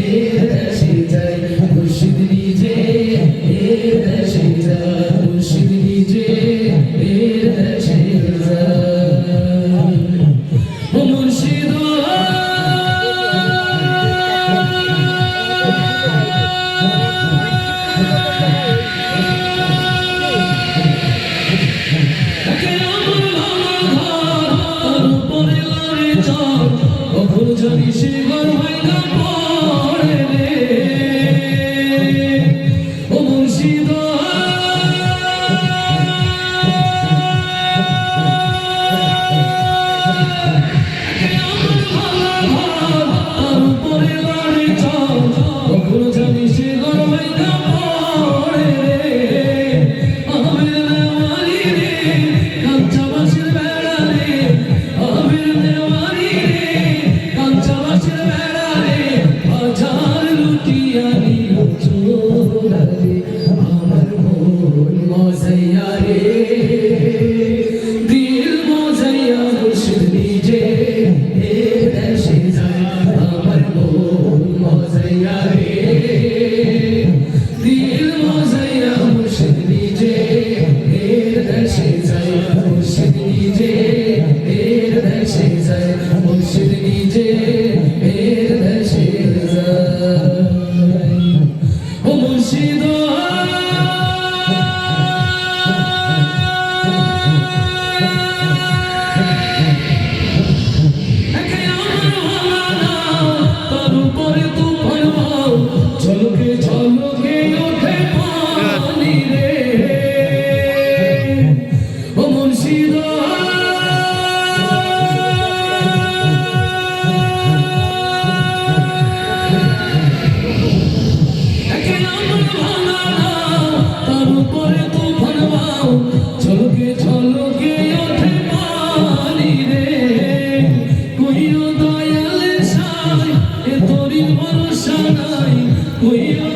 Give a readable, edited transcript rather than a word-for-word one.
এর দেশে যাই মুর্শিদ নিজে এর দেশে যায় মুর্শিদ নিজে এর দেশে যায় ও মুর্শিদ জানি সে ঘর ভাঙা পড়ে রে ও মুর্শিদ তার উপরে লড়ে চল কখনো জানি সে ঘর ভাঙা পড়ে রে আমের নেওয়ারি রে কাঁচা বাঁশের বেড়া রে আমের নেওয়ারি রে কাঞ্চাবাসের বেড়া রে বাজার লুটিয়া নিল চোরা রে আমার মন মজাইয়া রে দিল মজাইয়া মুর্শিদ নিজে এর দেশে যায় আমার মন মজাইয়া রে দিল মজাইয়া মুর্শিদ নিজে এর দেশে যায় মুর্শিদ নিজে এর দেশে যায় মুর্শিদ নিজে এর দেশে যায় ও মুর্শিদ তার উপরে তুফান হও ঝলকে ঝলকে ওঠে পানি রে ও মুর্শিদ তার উপরে তুফান হও ঝলকে ঝলকে ওঠে পানি রে কইও দয়াল সাই এ তোরি ভরসা নাই কইও